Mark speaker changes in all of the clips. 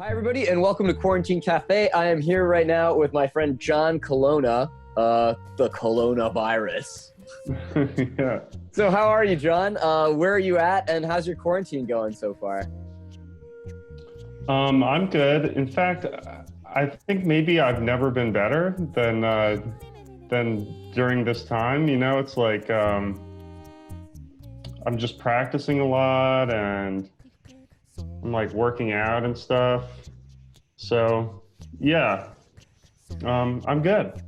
Speaker 1: Hi, everybody, and welcome to Quarantine Cafe. I am here right now with my friend John Colonna, the coronavirus.
Speaker 2: Yeah.
Speaker 1: So how are you, John? Where are you at, and how's your quarantine going so far?
Speaker 2: I'm good. In fact, I think maybe I've never been better than during this time. You know, it's like I'm just practicing a lot and I'm like working out and stuff. So yeah, I'm good.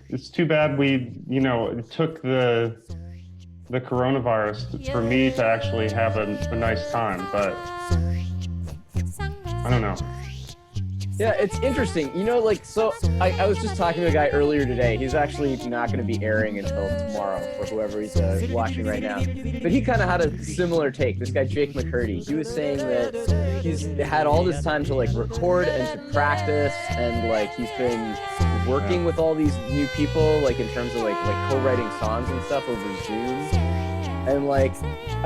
Speaker 2: It's too bad it took the coronavirus for me to actually have a nice time, but I don't know.
Speaker 1: Yeah, it's interesting. I was just talking to a guy earlier today. He's actually not going to be airing until tomorrow for whoever he's watching right now. But he kind of had a similar take. This guy, Jake McCurdy, he was saying that he's had all this time to record and to practice, and he's been working with all these new people, in terms of co-writing songs and stuff over Zoom. And I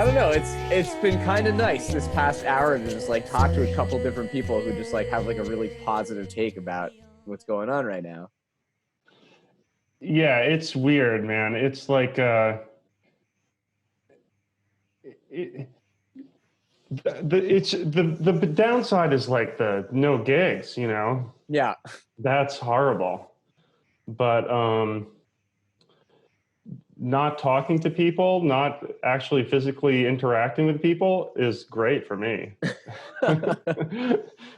Speaker 1: don't know, it's been kind of nice this past hour to just talk to a couple different people who just have a really positive take about what's going on right now.
Speaker 2: Yeah, it's weird, man. It's the downside is the no gigs, you know?
Speaker 1: Yeah.
Speaker 2: That's horrible. But not talking to people, not actually physically interacting with people is great for me.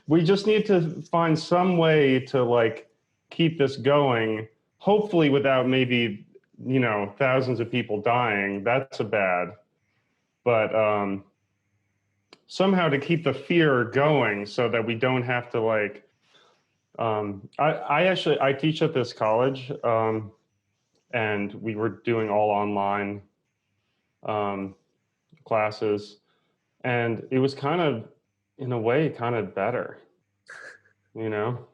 Speaker 2: We just need to find some way to keep this going, hopefully without maybe, thousands of people dying. That's a bad. But somehow to keep the fear going so that we don't have to I teach at this college, and we were doing all online classes, and it was kind of, in a way, kind of better, you know?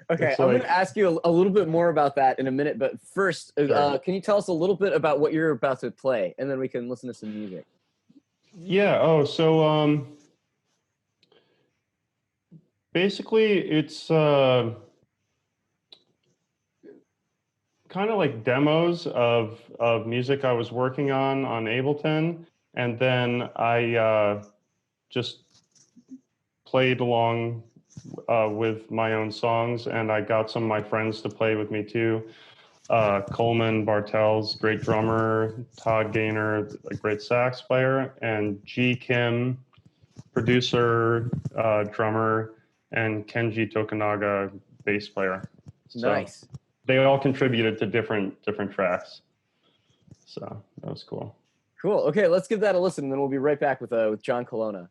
Speaker 1: Okay, I'm going to ask you a little bit more about that in a minute, but first,
Speaker 2: Sure.
Speaker 1: Can you tell us a little bit about what you're about to play, and then we can listen to some music?
Speaker 2: Yeah, so basically it's kind of like demos of music I was working on Ableton, and then I just played along with my own songs, and I got some of my friends to play with me too. Coleman Bartels, great drummer, Todd Gaynor, a great sax player, and G. Kim, producer, drummer, and Kenji Tokunaga, bass player. So
Speaker 1: Nice.
Speaker 2: they all contributed to different tracks. So that was cool.
Speaker 1: Cool. Okay, let's give that a listen, and then we'll be right back with John Colonna.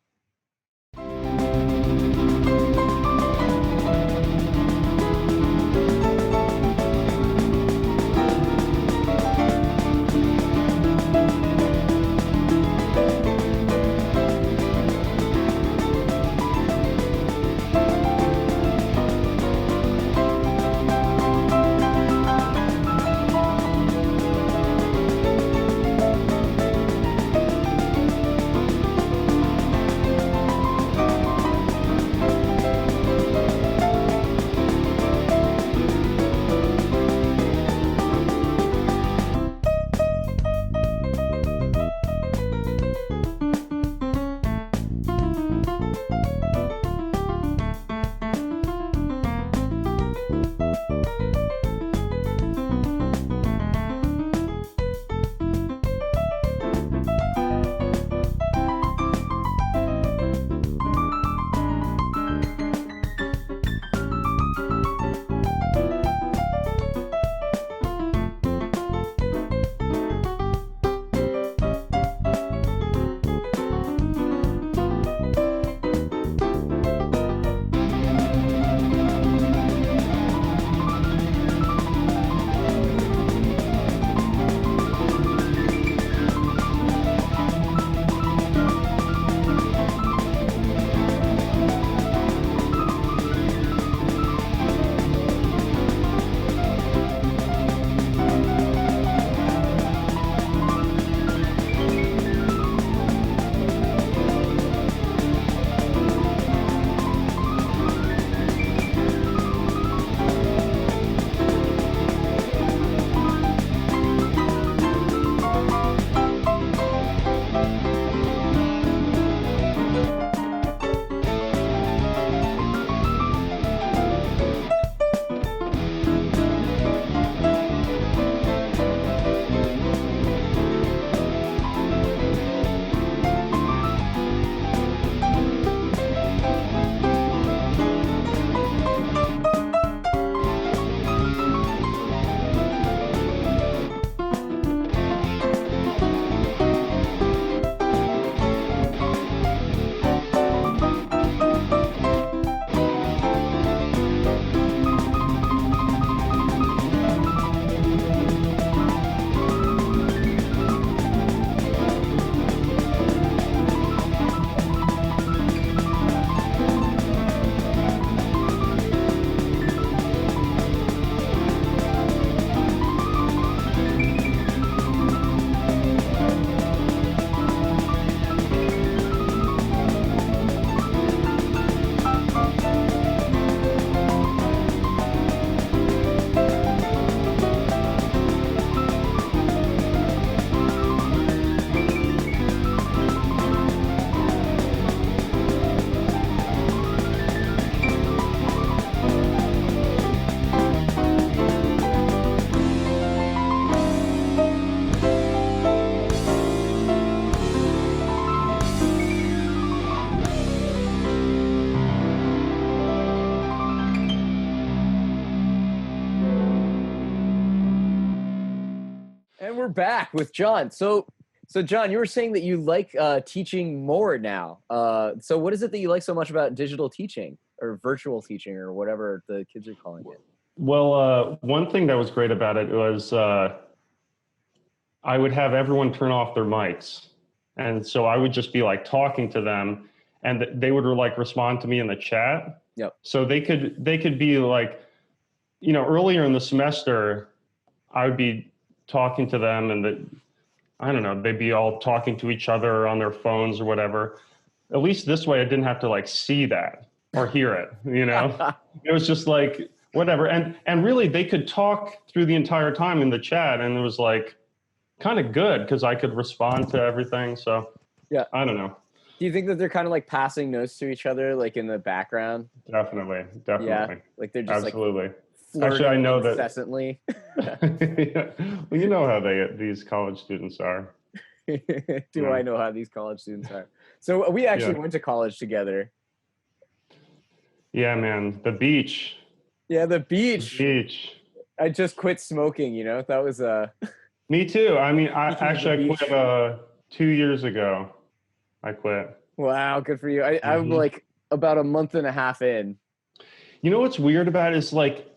Speaker 1: back with John. So John, you were saying that you like teaching more now. So what is it that you like so much about digital teaching or virtual teaching or whatever the kids are calling it?
Speaker 2: Well, one thing that was great about it was I would have everyone turn off their mics. And so I would just be like talking to them, and they would like respond to me in the chat.
Speaker 1: Yep.
Speaker 2: So they could be like, earlier in the semester, I would be talking to them, and I don't know, they'd be all talking to each other on their phones or whatever. At least this way, I didn't have to like see that or hear it. It was just like whatever, and really they could talk through the entire time in the chat, and it was like kind of good because I could respond to everything. So
Speaker 1: yeah,
Speaker 2: I don't know.
Speaker 1: Do you think that they're kind of like passing notes to each other, like in the background?
Speaker 2: Definitely.
Speaker 1: Yeah, like they're just
Speaker 2: absolutely.
Speaker 1: Like
Speaker 2: Actually, I know
Speaker 1: incessantly.
Speaker 2: Yeah. Well, you know how these college students are.
Speaker 1: Do I know how these college students are? So we actually went to college together.
Speaker 2: Yeah, man. The beach.
Speaker 1: Yeah, the beach.
Speaker 2: The beach.
Speaker 1: I just quit smoking, that was
Speaker 2: Me too. I mean, I quit 2 years ago. I quit.
Speaker 1: Wow, good for you. I'm like about a month and a half in.
Speaker 2: You know what's weird about it is like,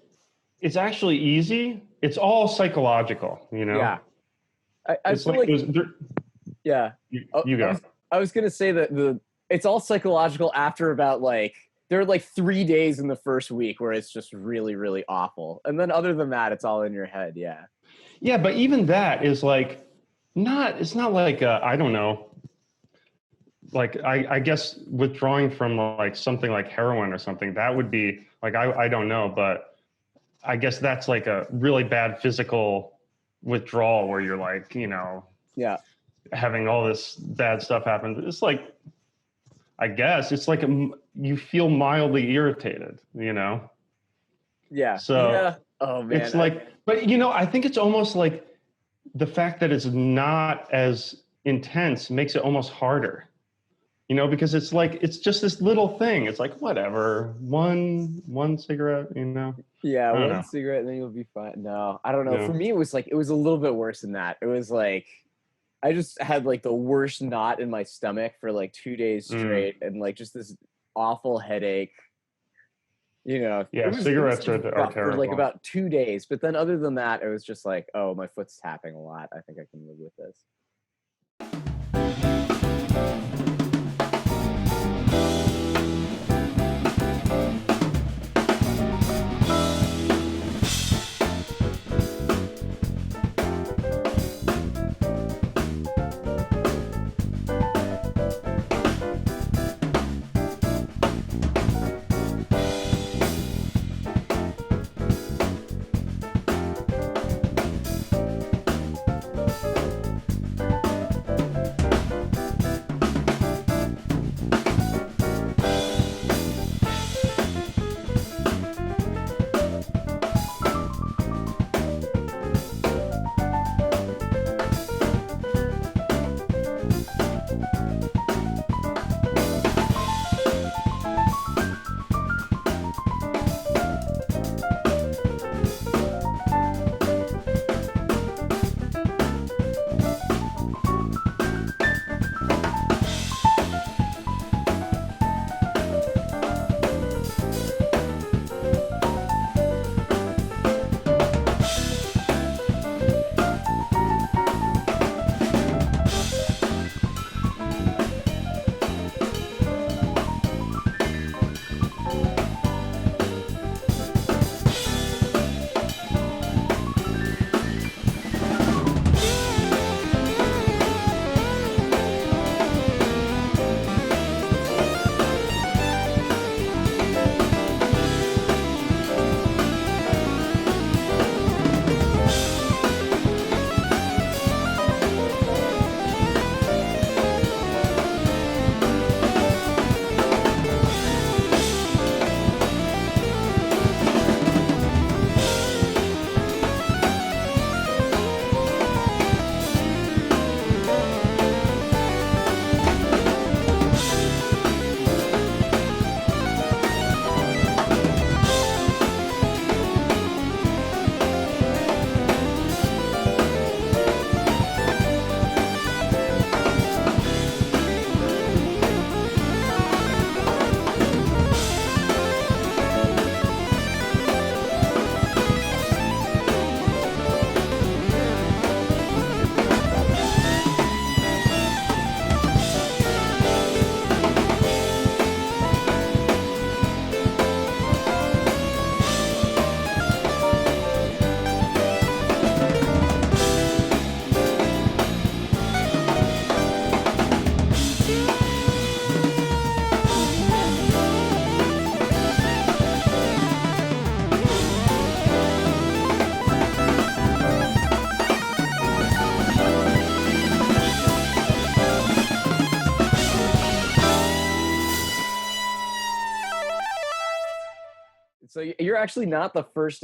Speaker 2: it's actually easy. It's all psychological,
Speaker 1: Yeah. I feel like yeah.
Speaker 2: You go.
Speaker 1: I was gonna say that it's all psychological after about like there are like 3 days in the first week where it's just really, really awful. And then other than that, it's all in your head. Yeah.
Speaker 2: Yeah, but even that is like it's not like I don't know. Like I guess withdrawing from like something like heroin or something, that would be like I don't know, but I guess that's like a really bad physical withdrawal where you're like,
Speaker 1: yeah,
Speaker 2: having all this bad stuff happen. It's like, I guess it's like you feel mildly irritated,
Speaker 1: Yeah.
Speaker 2: So
Speaker 1: yeah. Oh man.
Speaker 2: it's like, but I think it's almost like the fact that it's not as intense makes it almost harder, because it's like, it's just this little thing. It's like, whatever, one cigarette,
Speaker 1: Yeah,
Speaker 2: one
Speaker 1: know. Cigarette and then you'll be fine. No, I don't know.
Speaker 2: Yeah.
Speaker 1: For me, it was a little bit worse than that. It was like, I just had like the worst knot in my stomach for like 2 days straight and like just this awful headache.
Speaker 2: Yeah, cigarettes are terrible.
Speaker 1: For like about 2 days. But then other than that, it was just like, oh, my foot's tapping a lot. I think I can live with this. So you're actually not the first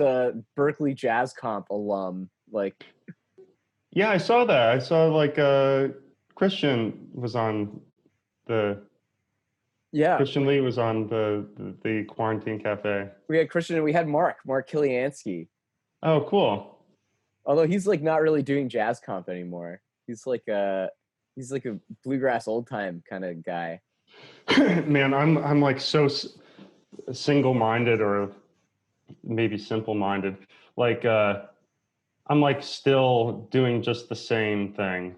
Speaker 1: Berkeley Jazz Comp alum. Like,
Speaker 2: Yeah, I saw that. I saw like Christian was on the
Speaker 1: yeah,
Speaker 2: Christian Lee was on the Quarantine Cafe.
Speaker 1: we had Christian and we had Mark Kiliansky.
Speaker 2: Oh, cool.
Speaker 1: Although he's like not really doing Jazz Comp anymore. He's like a bluegrass old time kind of guy.
Speaker 2: Man, I'm like so single-minded or maybe simple-minded. Like I'm like still doing just the same thing,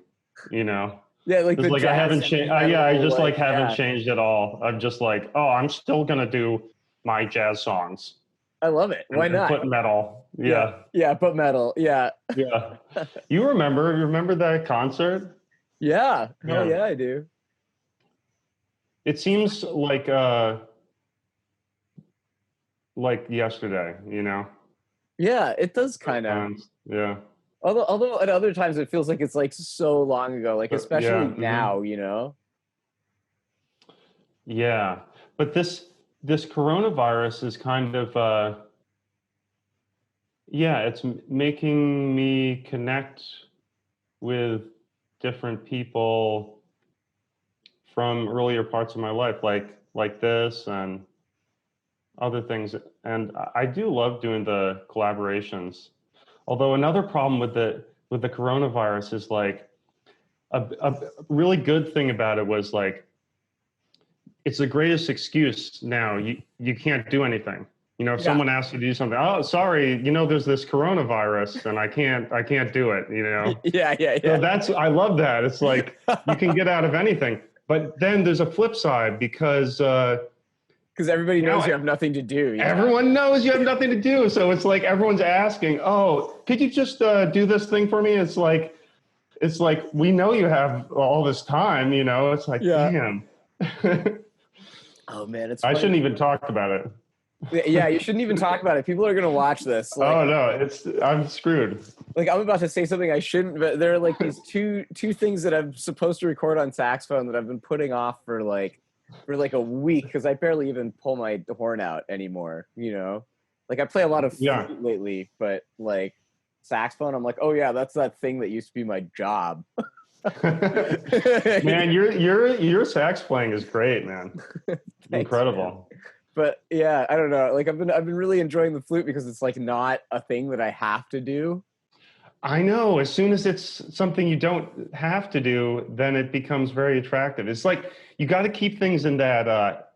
Speaker 2: you know.
Speaker 1: Yeah, like the
Speaker 2: Like I haven't changed. Yeah, I just like haven't
Speaker 1: yeah.
Speaker 2: changed at all. I'm just like, oh, I'm still gonna do my jazz songs.
Speaker 1: I love it. Why not?
Speaker 2: Put metal. Yeah.
Speaker 1: Yeah, but metal. Yeah.
Speaker 2: Yeah. You remember that concert?
Speaker 1: Yeah.
Speaker 2: Yeah.
Speaker 1: Hell yeah, I do.
Speaker 2: It seems like yesterday, you know?
Speaker 1: Yeah, it does kind of.
Speaker 2: Yeah.
Speaker 1: Although at other times it feels like it's like so long ago, like especially
Speaker 2: Yeah,
Speaker 1: now, you know?
Speaker 2: Yeah. But this coronavirus is kind of yeah, it's making me connect with different people from earlier parts of my life, like this and other things. And I do love doing the collaborations. Although another problem with the coronavirus is like a really good thing about it was like it's the greatest excuse now. You can't do anything. You know, if someone asks you to do something, oh, sorry, you know, there's this coronavirus and I can't do it, you know?
Speaker 1: Yeah.
Speaker 2: So I love that. It's like, you can get out of anything. But then there's a flip side because
Speaker 1: everybody knows you have nothing to do. Yeah.
Speaker 2: Everyone knows you have nothing to do. So it's like, everyone's asking, oh, could you just do this thing for me? It's like, we know you have all this time, you know, it's like, damn.
Speaker 1: Oh man, it's
Speaker 2: I
Speaker 1: funny.
Speaker 2: shouldn't even talk about it.
Speaker 1: Yeah, you shouldn't even talk about it. People are gonna watch this. Like,
Speaker 2: oh no, I'm screwed.
Speaker 1: Like I'm about to say something I shouldn't, but there are like these two things that I'm supposed to record on saxophone that I've been putting off for like a week because I barely even pull my horn out anymore. You know, like I play a lot of flute lately, but like saxophone, I'm like, oh yeah, that's that thing that used to be my job.
Speaker 2: Man, your sax playing is great, man.
Speaker 1: Thanks,
Speaker 2: incredible.
Speaker 1: Man. But yeah, I don't know. Like I've been really enjoying the flute because it's like not a thing that I have to do.
Speaker 2: I know. As soon as it's something you don't have to do, then it becomes very attractive. It's like you got to keep things in that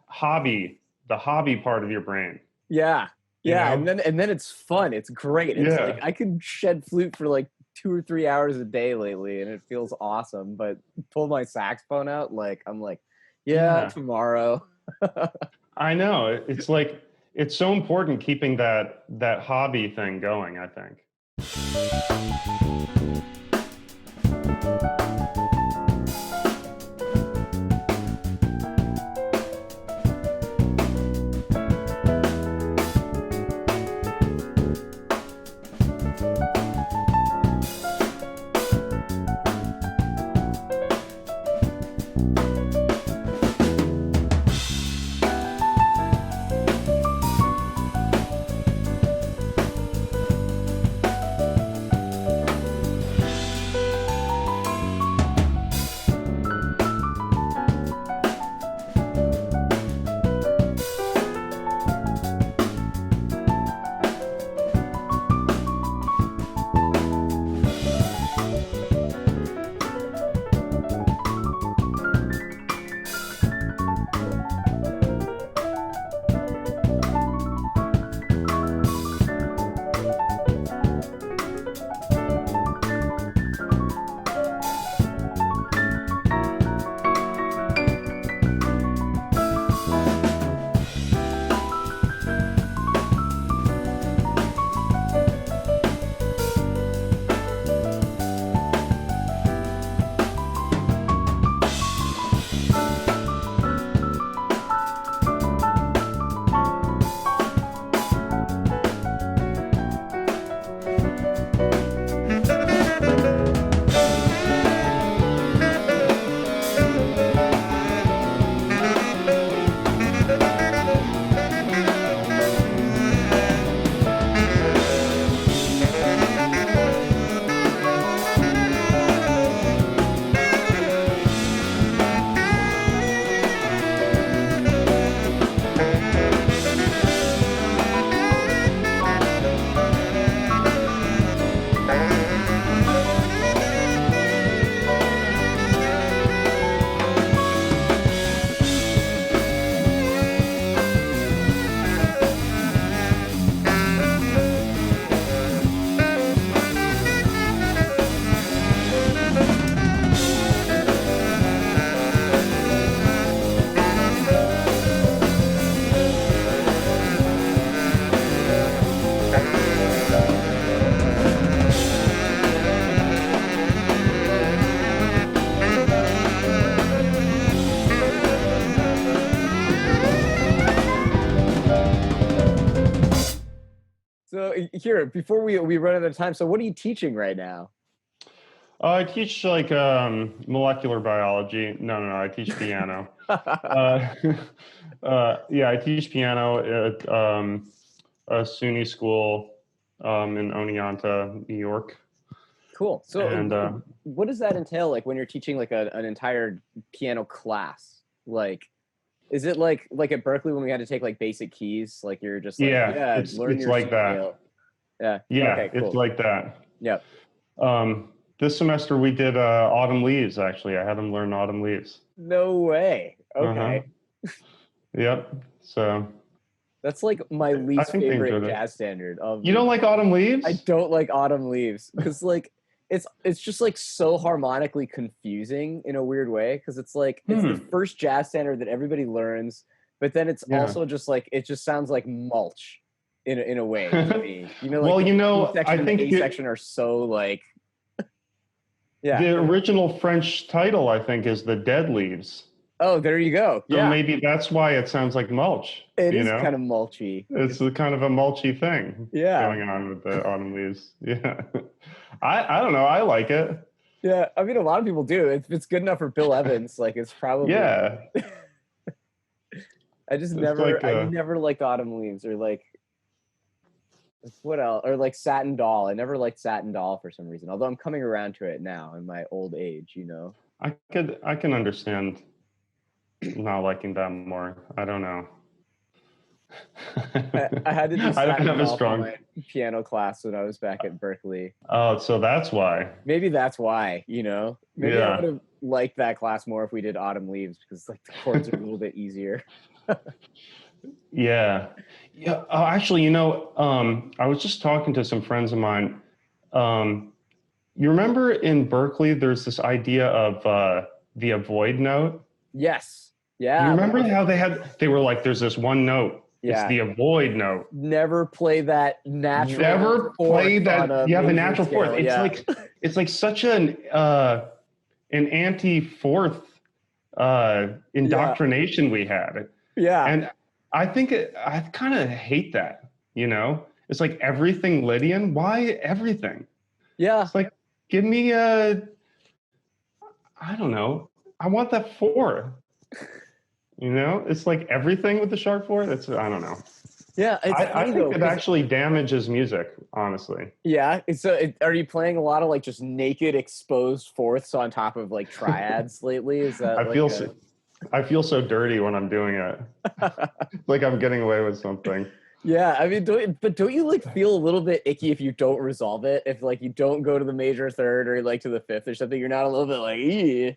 Speaker 2: hobby, the hobby part of your brain.
Speaker 1: Yeah, yeah,
Speaker 2: you know?
Speaker 1: and then it's fun. It's great. It's like I can shed flute for like 2 or 3 hours a day lately, and it feels awesome. But pull my saxophone out, like I'm like, yeah. Tomorrow.
Speaker 2: I know. It's like it's so important keeping that hobby thing going, I think.
Speaker 1: here, before we run out of time, so what are you teaching right now?
Speaker 2: I teach like molecular biology. No, I teach piano. Yeah, I teach piano at a SUNY school in Oneonta, New York.
Speaker 1: Cool. So
Speaker 2: And
Speaker 1: what does that entail, like when you're teaching like an entire piano class? Like, is it like at Berkeley when we had to take like basic keys? Like you're just like,
Speaker 2: yeah,
Speaker 1: learn
Speaker 2: it's
Speaker 1: your
Speaker 2: like
Speaker 1: C
Speaker 2: that.
Speaker 1: scale. Yeah.
Speaker 2: Yeah,
Speaker 1: Okay, cool.
Speaker 2: it's like that.
Speaker 1: Yep.
Speaker 2: This semester we did autumn leaves. Actually, I had them learn autumn leaves.
Speaker 1: No way. Okay.
Speaker 2: Yep. So
Speaker 1: That's like my
Speaker 2: I
Speaker 1: least
Speaker 2: think they
Speaker 1: favorite
Speaker 2: enjoyed it.
Speaker 1: jazz standard.
Speaker 2: You don't like autumn leaves?
Speaker 1: I don't like autumn leaves because like it's just like so harmonically confusing in a weird way because it's like it's the first jazz standard that everybody learns, but then it's also just like it just sounds like mulch in a way to me. You know, like
Speaker 2: Well,
Speaker 1: the
Speaker 2: you know,
Speaker 1: C section
Speaker 2: I
Speaker 1: and
Speaker 2: think
Speaker 1: the A section are so like
Speaker 2: the original French title, I think, is the Dead Leaves.
Speaker 1: Oh, there you go.
Speaker 2: So
Speaker 1: Yeah,
Speaker 2: maybe that's why it sounds like mulch.
Speaker 1: it
Speaker 2: you
Speaker 1: is
Speaker 2: know?
Speaker 1: kind of mulchy.
Speaker 2: It's a kind of a mulchy thing going on with the autumn leaves. Yeah. I don't know. I like it.
Speaker 1: Yeah, I mean, a lot of people do. If it's good enough for Bill Evans, like it's probably.
Speaker 2: Yeah.
Speaker 1: I just
Speaker 2: It's
Speaker 1: never,
Speaker 2: like,
Speaker 1: I never liked autumn leaves or like what else? Or like Satin Doll. I never liked Satin Doll for some reason. Although I'm coming around to it now in my old age, you know.
Speaker 2: I can understand not liking that more. I don't know.
Speaker 1: I had to do
Speaker 2: I don't
Speaker 1: Satin
Speaker 2: have a
Speaker 1: Doll for
Speaker 2: strong
Speaker 1: my piano class when I was back at Berkeley.
Speaker 2: Oh, so that's why.
Speaker 1: Maybe that's why, you know. Maybe I
Speaker 2: Yeah.
Speaker 1: would have liked that class more if we did autumn leaves because like the chords are a little bit easier.
Speaker 2: Yeah. Yeah. Oh, actually, you know, I was just talking to some friends of mine. You remember in Berkeley, there's this idea of the avoid note?
Speaker 1: Yes. Yeah.
Speaker 2: You remember how they were like, there's this one note.
Speaker 1: Yeah.
Speaker 2: It's the avoid note.
Speaker 1: Never play that natural.
Speaker 2: Never play that. Yeah, the
Speaker 1: major
Speaker 2: natural
Speaker 1: scale.
Speaker 2: fourth. It's like such an anti-fourth indoctrination we had.
Speaker 1: Yeah.
Speaker 2: And I think I kind of hate that, you know? It's like everything Lydian. Why everything?
Speaker 1: Yeah.
Speaker 2: It's like, give me I don't know. I want that four. You know? It's like everything with the sharp four. I don't know.
Speaker 1: Yeah. It's
Speaker 2: I think it actually damages music, honestly.
Speaker 1: Yeah. So are you playing a lot of like just naked exposed fourths on top of like triads lately? Is that
Speaker 2: I feel so dirty when I'm doing it. Like I'm getting away with something.
Speaker 1: Yeah, I mean, don't you like feel a little bit icky if you don't resolve it? If like you don't go to the major third or like to the fifth or something, you're not a little bit like, eeh.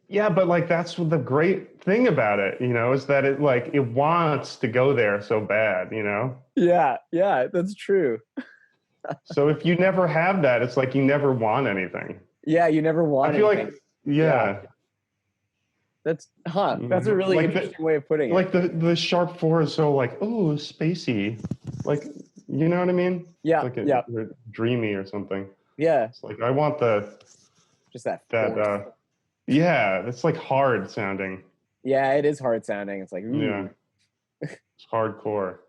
Speaker 2: Yeah, but like that's the great thing about it, you know, is that it wants to go there so bad, you know?
Speaker 1: Yeah, that's true.
Speaker 2: So if you never have that, it's like you never want anything.
Speaker 1: Yeah, you never want
Speaker 2: I feel
Speaker 1: anything.
Speaker 2: like, yeah.
Speaker 1: That's a really interesting way of putting it.
Speaker 2: Like the sharp four is so like, oh, spacey. Like, you know what I mean?
Speaker 1: Yeah,
Speaker 2: like dreamy or something.
Speaker 1: Yeah.
Speaker 2: It's like I want
Speaker 1: just that
Speaker 2: yeah, it's like hard sounding.
Speaker 1: Yeah, it is hard sounding. It's like, ooh.
Speaker 2: Yeah. It's hardcore.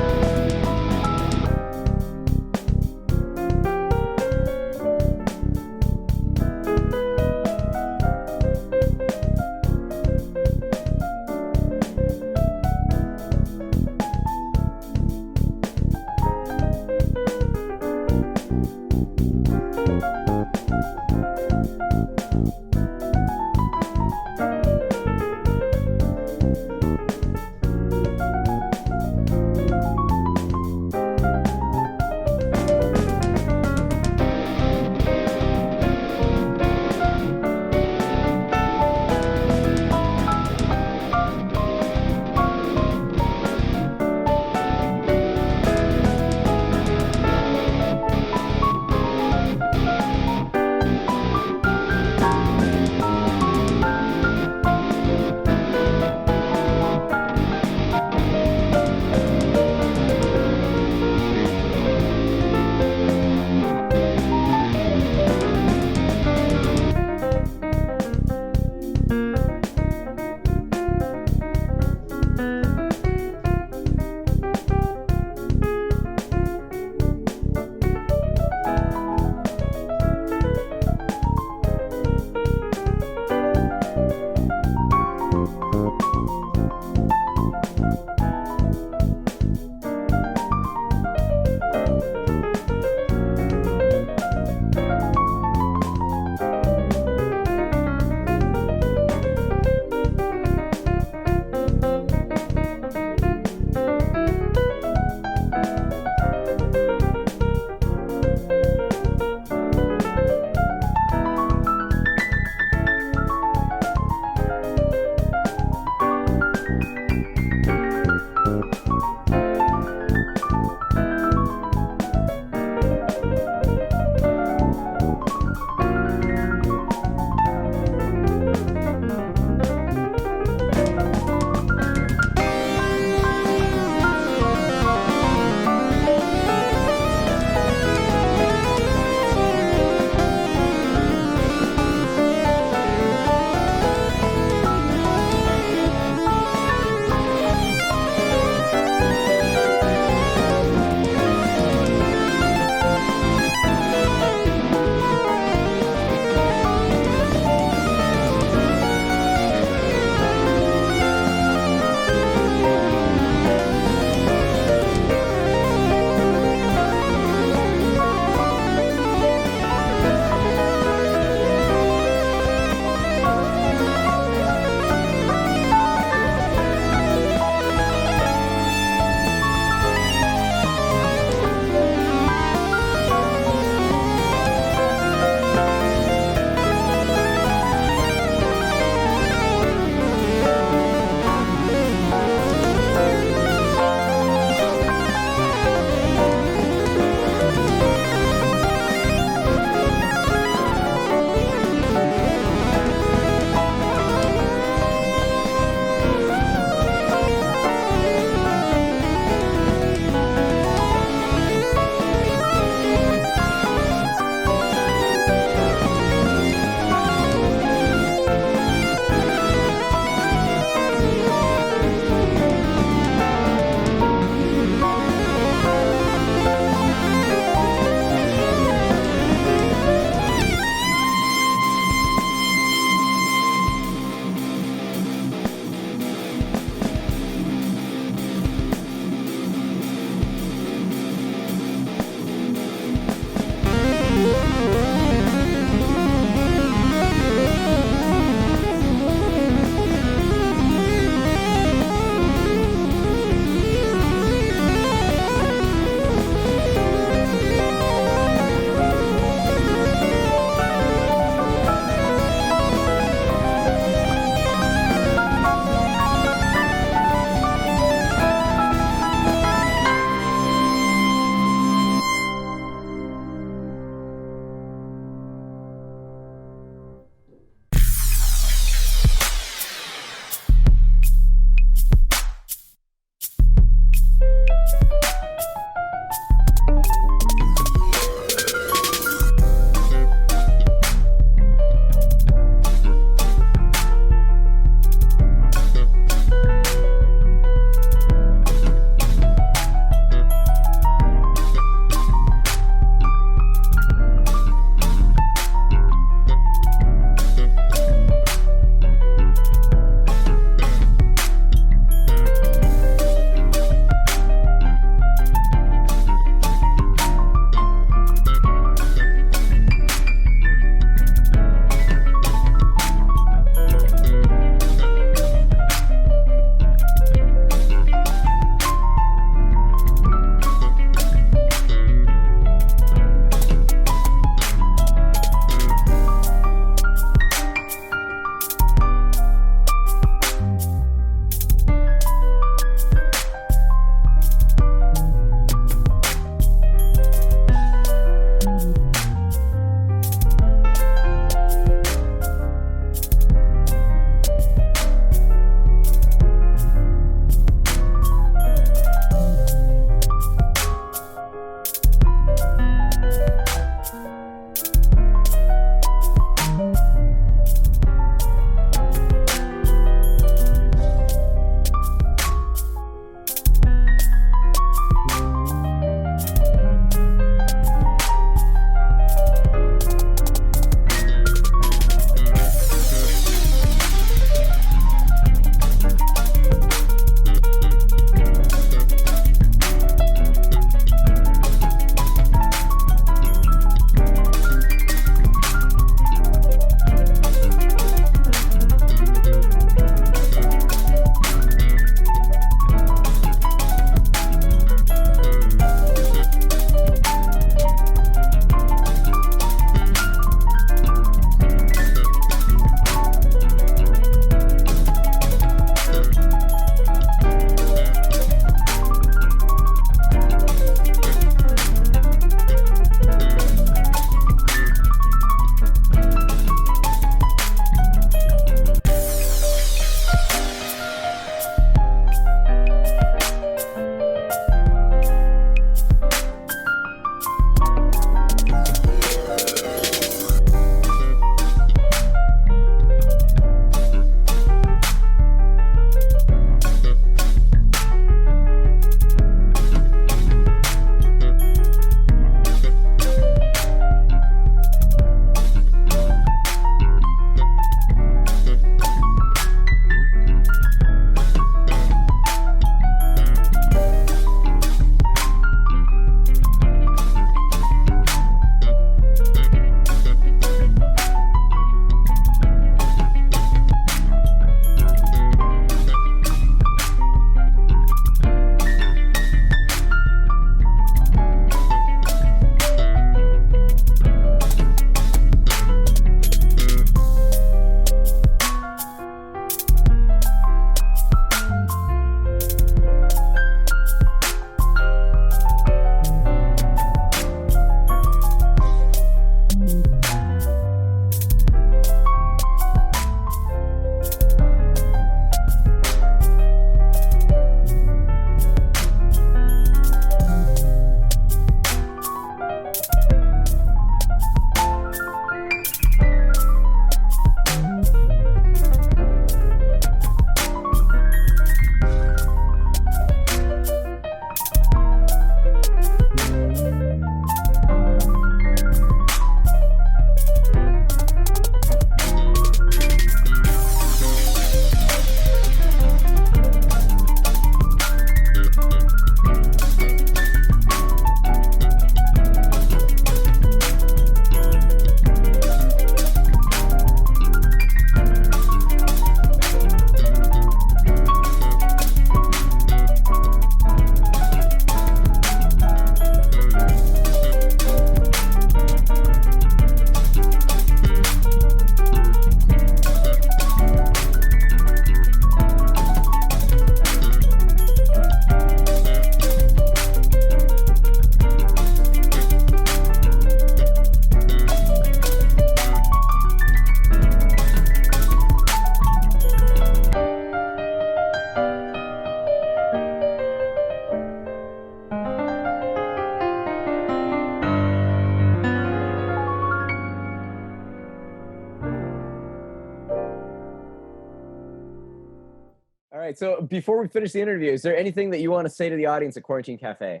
Speaker 1: All right. So before we finish the interview, is there anything that you want to say to the audience at Quarantine Cafe?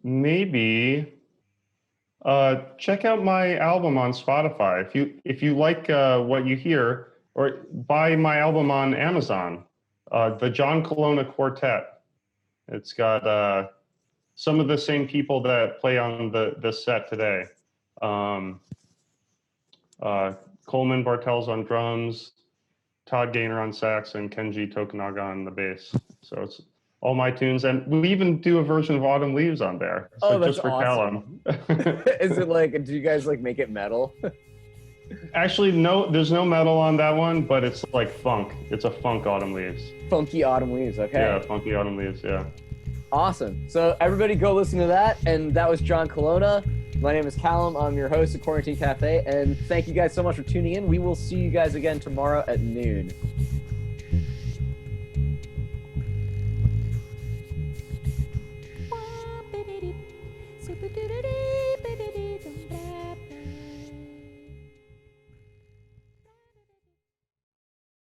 Speaker 2: Maybe check out my album on Spotify. If you like what you hear, or buy my album on Amazon, the John Colonna Quartet. It's got some of the same people that play on the set today. Coleman Bartels on drums, Todd Gaynor on sax, and Kenji Tokunaga on the bass. So it's all my tunes, and we even do a version of Autumn Leaves on there. So
Speaker 1: Oh, that's
Speaker 2: just for
Speaker 1: awesome.
Speaker 2: Callum.
Speaker 1: Is it like, do you guys like make it metal?
Speaker 2: Actually, no, there's no metal on that one, but it's like funk. It's a funk Autumn Leaves.
Speaker 1: Funky Autumn Leaves, okay.
Speaker 2: Yeah, funky Autumn Leaves, yeah.
Speaker 1: Awesome. So everybody go listen to that. And that was John Colonna. My name is Callum. I'm your host at Quarantine Cafe. And thank you guys so much for tuning in. We will see you guys again tomorrow at noon.